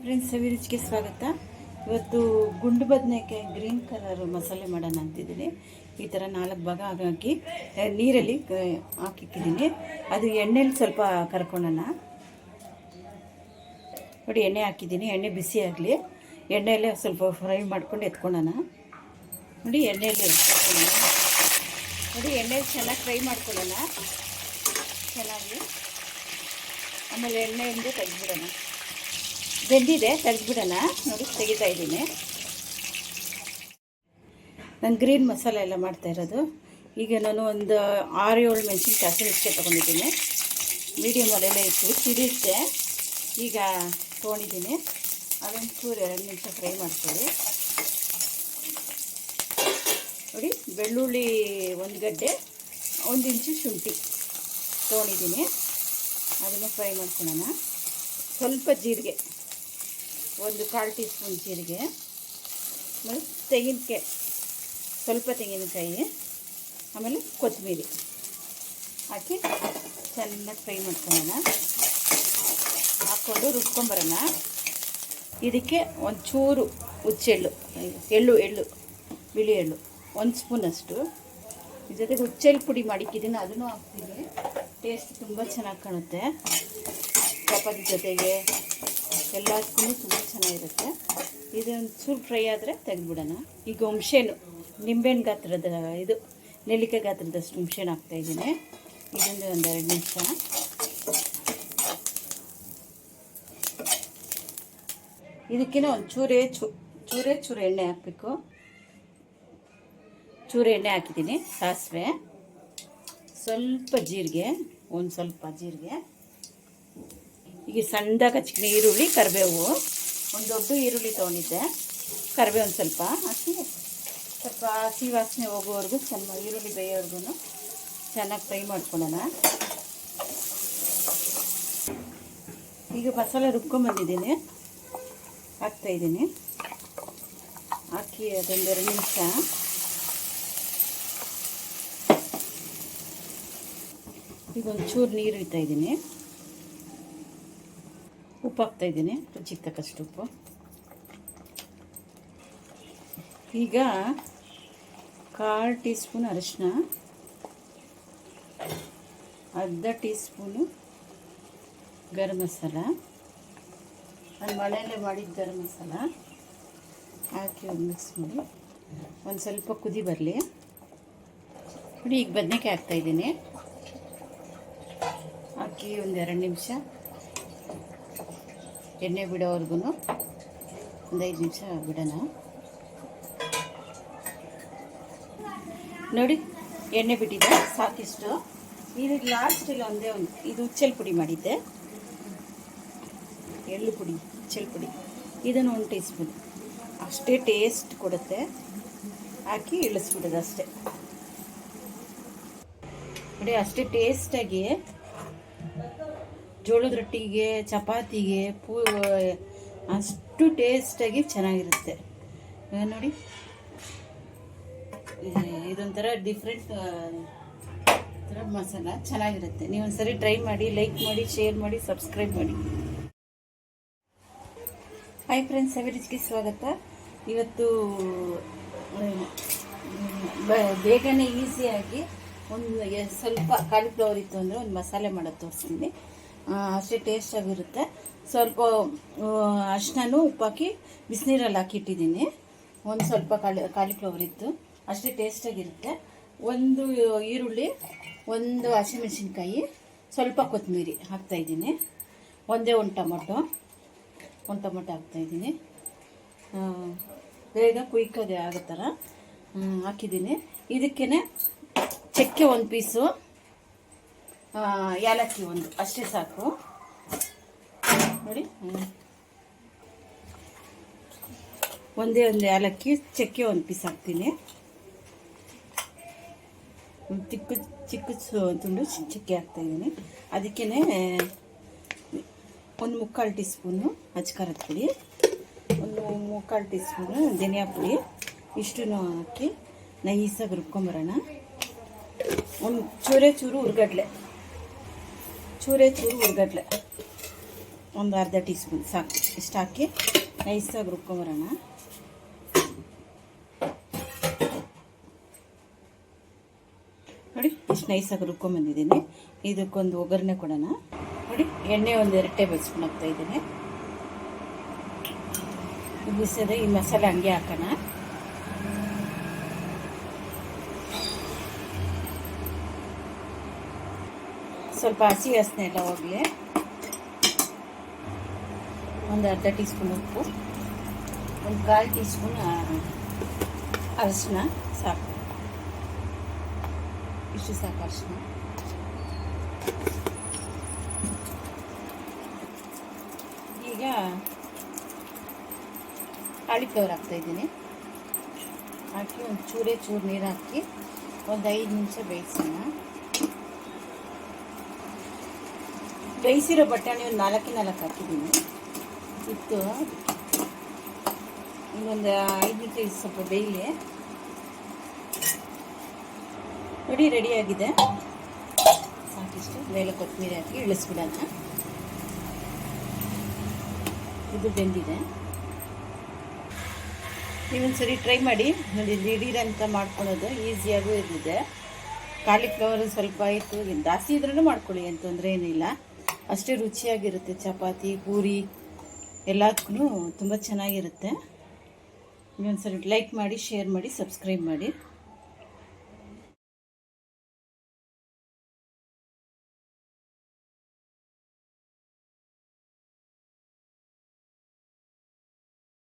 Friends, ಸವಿರುಚಿಗೆ ಸ್ವಾಗತ. ಇವತ್ತು ಗುಂಡು ಬದನೆಕಾಯಿ ಗ್ರೀನ್ ಕಲರ್ ಮಸಾಲೆ ಮಾಡೋಣ ಅಂತಿದ್ದೀನಿ. ಈ ಥರ 4 ಭಾಗ ಹಾಕಿ ನೀರಲ್ಲಿ ಹಾಕಿಟ್ಟಿದ್ದೀನಿ. ಅದು ಎಣ್ಣೆಲಿ ಸ್ವಲ್ಪ ಕರ್ಕೊಳ್ಳೋಣ. ನೋಡಿ, ಎಣ್ಣೆ ಹಾಕಿದ್ದೀನಿ. ಎಣ್ಣೆ ಬಿಸಿ ಆಗಲಿ. ಎಣ್ಣೆಯಲ್ಲೇ ಸ್ವಲ್ಪ ಫ್ರೈ ಮಾಡ್ಕೊಂಡು ಎತ್ಕೊಳ್ಳೋಣ. ನೋಡಿ, ಎಣ್ಣೆಯಲ್ಲಿ ಎತ್ಕೊಳ್ಳೋಣ. ನೋಡಿ, ಎಣ್ಣೆಲಿ ಚೆನ್ನಾಗಿ ಫ್ರೈ ಮಾಡ್ಕೊಳ್ಳೋಣ ಚೆನ್ನಾಗಿ. ಆಮೇಲೆ ಎಣ್ಣೆಯಿಂದ ತೆಗೆದ್ಬಿಡೋಣ. ಬೆಂದಿದೆ, ತೆಗೆದ್ಬಿಡೋಣ. ನೋಡಿ, ತೆಗಿತಾ ಇದ್ದೀನಿ. ನಾನು ಗ್ರೀನ್ ಮಸಾಲೆ ಎಲ್ಲ ಮಾಡ್ತಾ ಇರೋದು. ಈಗ ನಾನು ಒಂದು 6-7 ಮೆಣಸಿನ್ಕಾಯಿ ಹಸಿಮೆಣಸಿನ್ಕಾಯಿ ತೊಗೊಂಡಿದ್ದೀನಿ. ಮೀಡಿಯಮ್ ಅಲ್ಲೆಲ್ಲ ಇತ್ತು, ಸಿಡಿಯುತ್ತೆ. ಈಗ ತೊಗೊಂಡಿದ್ದೀನಿ. ಅದೊಂದು ಚೂರು 2 ನಿಮಿಷ ಫ್ರೈ ಮಾಡ್ಕೊಳ್ಳಿ. ನೋಡಿ, ಬೆಳ್ಳುಳ್ಳಿ 1 ಗಡ್ಡೆ, 1 ಇಂಚು ಶುಂಠಿ ತೊಗೊಂಡಿದ್ದೀನಿ. ಅದನ್ನು ಫ್ರೈ ಮಾಡ್ಕೊಳ್ಳೋಣ. ಸ್ವಲ್ಪ ಜೀರಿಗೆ, 1/4 ಟೀ ಸ್ಪೂನ್ ಜೀರಿಗೆ, ಆಮೇಲೆ ತೆಂಗಿನಕಾಯಿ, ಸ್ವಲ್ಪ ತೆಂಗಿನಕಾಯಿ, ಆಮೇಲೆ ಕೊತ್ತಂಬರಿ ಹಾಕಿ ಚೆನ್ನಾಗಿ ಫ್ರೈ ಮಾಡ್ಕೊಳ್ಳೋಣ. ಹಾಕ್ಕೊಂಡು ರುಬ್ಕೊಂಬರೋಣ. ಇದಕ್ಕೆ ಒಂಚೂರು ಹುಚ್ಚೆಳ್ಳು, ಎಳ್ಳು ಬಿಳಿ ಎಳ್ಳು 1 ಸ್ಪೂನಷ್ಟು. ಇದ್ರ ಜೊತೆಗೆ ಹುಚ್ಚೆಳ್ಳು ಪುಡಿ ಮಾಡಿಕ್ಕಿದ್ದೀನಿ, ಅದನ್ನು ಹಾಕ್ತೀನಿ. ಟೇಸ್ಟ್ ತುಂಬ ಚೆನ್ನಾಗಿ ಕಾಣುತ್ತೆ. ಚಪಾತಿ ಜೊತೆಗೆ ಎಲ್ಲದಕ್ಕೂ ತುಂಬ ಚೆನ್ನಾಗಿರುತ್ತೆ. ಇದೊಂದು ಚೂರು ಫ್ರೈ ಆದರೆ ತೆಗೆದುಬಿಡೋಣ. ಈಗ ಹುಣಸೆಹಣ್ಣು, ನಿಂಬೆಹಣ್ಣು ಗಾತ್ರದ, ಇದು ನೆಲ್ಲಿಕಾಯಿ ಗಾತ್ರದಷ್ಟು ಹುಣಸೆಹಣ್ಣು ಹಾಕ್ತಾಯಿದ್ದೀನಿ. ಇದೊಂದು 2 ನಿಮಿಷ. ಇದಕ್ಕಿಂತ ಒಂದು ಚೂರೇ ಎಣ್ಣೆ ಹಾಕಬೇಕು. ಚೂರು ಎಣ್ಣೆ ಹಾಕಿದ್ದೀನಿ. ಸಾಸಿವೆ, ಸ್ವಲ್ಪ ಜೀರಿಗೆ, ಸ್ವಲ್ಪ ಜೀರಿಗೆ. ಈಗ ಸಣ್ಣದಾಗಿ ಹಚ್ಚಿದ್ದೀನಿ ಈರುಳ್ಳಿ, ಕರಿಬೇವು. ಒಂದು ದೊಡ್ಡ ಈರುಳ್ಳಿ ತೊಗೊಂಡಿದ್ದೆ. ಕರಿಬೇವು ಒಂದು ಸ್ವಲ್ಪ ಹಾಕಿ ಸ್ವಲ್ಪ ಹಸಿ ವಾಸನೆ ಹೋಗೋವರೆಗೂ ಚೆನ್ನಾಗಿ, ಈರುಳ್ಳಿ ಬೇಯೋವರೆಗೂ ಚೆನ್ನಾಗಿ ಫ್ರೈ ಮಾಡ್ಕೊಳ್ಳೋಣ. ಈಗ ಮಸಾಲೆ ರುಬ್ಕೊಂಬಂದಿದ್ದೀನಿ, ಹಾಕ್ತಾಯಿದ್ದೀನಿ. ಹಾಕಿ ಅದೊಂದು 2 ನಿಮಿಷ. ಈಗ ಒಂಚೂರು ನೀರು ಇಡ್ತಾಯಿದ್ದೀನಿ. ಉಪ್ಪು ಹಾಕ್ತಾಯಿದ್ದೀನಿ, ರುಚಿಗೆ ತಕ್ಕಷ್ಟು ಉಪ್ಪು. ಈಗ 1/4 ಟೀ ಸ್ಪೂನ್ ಅರಿಶಿನ, 1/2 ಟೀ ಸ್ಪೂನು ಗರಂ ಮಸಾಲ, ನಾನು ಮನೆಯಲ್ಲೇ ಮಾಡಿದ ಗರಂ ಮಸಾಲ ಹಾಕಿ ಒಂದು ಮಿಕ್ಸ್ ಮಾಡಿ ಒಂದು ಸ್ವಲ್ಪ ಕುದಿ ಬರಲಿ. ನೋಡಿ, ಈಗ ಬದನೆಕಾಯಿ ಹಾಕ್ತಾಯಿದ್ದೀನಿ. ಹಾಕಿ ಒಂದು 2 ನಿಮಿಷ ಎಣ್ಣೆ ಬಿಡೋವರೆಗೂ ಒಂದು 5 ನಿಮಿಷ ಬಿಡೋಣ. ನೋಡಿ, ಎಣ್ಣೆ ಬಿಟ್ಟಿದೆ ಸಾಕಿಷ್ಟು. ಈಗ ಲಾಸ್ಟಲ್ಲಿ ಇದು ಹುಚ್ಚೆಳ್ಳು ಪುಡಿ ಮಾಡಿದ್ದೆ, ಎಳ್ಳು ಪುಡಿ, ಹುಚ್ಚೆಳ್ಳು ಪುಡಿ. ಇದನ್ನು 1 ಟೀ ಸ್ಪೂನ್ ಅಷ್ಟೇ, ಟೇಸ್ಟ್ ಕೊಡುತ್ತೆ. ಹಾಕಿ ಇಳಿಸ್ಬಿಡೋದು ಅಷ್ಟೇ. ನೋಡಿ, ಅಷ್ಟೇ ಟೇಸ್ಟಾಗಿ ಜೋಳದ ರೊಟ್ಟಿಗೆ, ಚಪಾತಿಗೆ, ಅಷ್ಟು ಟೇಸ್ಟಾಗಿ ಚೆನ್ನಾಗಿರುತ್ತೆ. ನೋಡಿ, ಇದೊಂಥರ ಡಿಫ್ರೆಂಟ್ ಥರ ಮಸಾಲ ಚೆನ್ನಾಗಿರುತ್ತೆ. ನೀವು ಒಂದ್ಸರಿ ಟ್ರೈ ಮಾಡಿ, ಲೈಕ್ ಮಾಡಿ, ಶೇರ್ ಮಾಡಿ, ಸಬ್ಸ್ಕ್ರೈಬ್ ಮಾಡಿ. ಹಾಯ್ ಫ್ರೆಂಡ್ಸ್, ಸವಿರುಚಿಗೆ ಸ್ವಾಗತ. ಇವತ್ತು ಬೇಗನೆ ಈಸಿಯಾಗಿ ಸ್ವಲ್ಪ ಕಾಲಿಫ್ಲವರ್ ಇತ್ತು ಅಂದರೆ ಒಂದು ಮಸಾಲೆ ಮಾಡೋದು ತೋರಿಸ್ತೀನಿ. ಅಷ್ಟೇ ಟೇಸ್ಟಾಗಿರುತ್ತೆ. ಸ್ವಲ್ಪ ಅರಿಶಿನೂ ಉಪ್ಪು ಹಾಕಿ ಬಿಸಿನೀರಲ್ಲಿ ಹಾಕಿಟ್ಟಿದ್ದೀನಿ. ಒಂದು ಸ್ವಲ್ಪ ಕಾಲಿಫ್ಲವರ್ ಇತ್ತು, ಅಷ್ಟೇ ಟೇಸ್ಟಾಗಿರುತ್ತೆ. 1 ಈರುಳ್ಳಿ, 1 ಹಸಿಮೆಣಸಿನ್ಕಾಯಿ, ಸ್ವಲ್ಪ ಕೊತ್ತಂಬರಿ ಹಾಕ್ತಾಯಿದ್ದೀನಿ. ಒಂದು ಟೊಮೊಟೊ ಹಾಕ್ತಾಯಿದ್ದೀನಿ. ಬೇಗ ಕುಯ್ಕೋದೆ ಆಗೋ ಥರ ಹಾಕಿದ್ದೀನಿ. ಇದಕ್ಕೇ ಚಕ್ಕೆ 1 ಪೀಸು, ಏಲಕ್ಕಿ 1, ಅಷ್ಟೇ ಸಾಕು. ನೋಡಿ, ಒಂದೇ ಏಲಕ್ಕಿ, ಚಕ್ಕೆ 1 ಪೀಸ್ ಹಾಕ್ತೀನಿ. ಚಿಕ್ಕ ತುಂಡು ಚಕ್ಕೆ ಹಾಕ್ತಾಯಿದ್ದೀನಿ. ಅದಕ್ಕೇ 1/4 ಟೀ ಸ್ಪೂನು ಅಚ್ಕಾರದ ಪುಡಿ, 1/4 ಟೀ ಸ್ಪೂನು ಧನಿಯಾ ಪುಡಿ. ಇಷ್ಟನ್ನು ಹಾಕಿ ನೈಸಾಗಿ ರುಬ್ಕೊಂಬರೋಣ. ಒಂದು ಚೂರು ಹುರ್ಗಡ್ಲೆ ಒಂದು ಅರ್ಧ ಟೀ ಸ್ಪೂನ್ ಸಾಕು. ಇಷ್ಟು ಹಾಕಿ ನೈಸಾಗಿ ರುಬ್ಕೊಂಬರೋಣ. ನೋಡಿ ಇಷ್ಟು ನೈಸಾಗಿ ರುಬ್ಕೊಂಬಂದಿದ್ದೀನಿ. ಇದಕ್ಕೊಂದು ಒಗ್ಗರಣೆ ಕೊಡೋಣ. ನೋಡಿ ಎಣ್ಣೆ ಒಂದು 2 ಟೇಬಲ್ ಸ್ಪೂನ್ ಹಾಕ್ತಾಯಿದ್ದೀನಿ. ಬಿಸಿದೆ ಈ ಮಸಾಲೆ ಹಂಗೆ ಹಾಕೋಣ. ಸ್ವಲ್ಪ ಹಸಿ ವಾಸನೆ ಎಲ್ಲ ಹೋಗಲಿ. ಒಂದು ಅರ್ಧ ಟೀ ಸ್ಪೂನ್ ಉಪ್ಪು, ಒಂದು 1/4 ಟೀ ಸ್ಪೂನ್ ಅರಿಶಿನ ಸಾಕು. ಇಷ್ಟು ಸಾಕು ಅರಿಶಿನ. ಈಗ ಕಾಲಿಫ್ಲವರ್ ಹಾಕ್ತಾಯಿದ್ದೀನಿ. ಹಾಕಿ ಒಂದು ಚೂರು ನೀರು ಹಾಕಿ ಒಂದು 5 ನಿಮಿಷ ಬೇಯಿಸೋಣ. ಬೇಯಿಸಿರೋ ಬಟಾಣಿ ಒಂದು 4 ಹಾಕಿದ್ದೀನಿ. ಇತ್ತು ಇನ್ನೊಂದು 5 ನಿಮಿಷ ಸ್ವಲ್ಪ ಬೇಯಲಿ. ನೋಡಿ ರೆಡಿಯಾಗಿದೆ. ಸಾಕಿಷ್ಟು. ಮೇಲೆ ಕೊತ್ತಂಬರಿ ಹಾಕಿ ಇಳಿಸ್ಬಿಡೋಣ. ಇದು ಬೆಂದಿದೆ. ನೀವೊಂದ್ಸರಿ ಟ್ರೈ ಮಾಡಿ ನೋಡಿ. ದಿಢೀರಂತ ಮಾಡ್ಕೊಳ್ಳೋದು ಈಸಿಯಾಗೂ ಇದ್ದಿದೆ. ಕಾಲಿಫ್ಲವರ್ ಸ್ವಲ್ಪ ಆಯಿತು, ಜಾಸ್ತಿ ಇದ್ರೂ ಮಾಡ್ಕೊಳ್ಳಿ, ಏನು ತೊಂದರೆ ಏನಿಲ್ಲ. ಅಷ್ಟೇ ರುಚಿಯಾಗಿರುತ್ತೆ. ಚಪಾತಿ, ಪೂರಿ ಎಲ್ಲದಕ್ಕೂ ತುಂಬ ಚೆನ್ನಾಗಿರುತ್ತೆ. ನೀವೊಂದ್ಸರಿ ಲೈಕ್ ಮಾಡಿ, ಶೇರ್ ಮಾಡಿ, ಸಬ್ಸ್ಕ್ರೈಬ್ ಮಾಡಿ.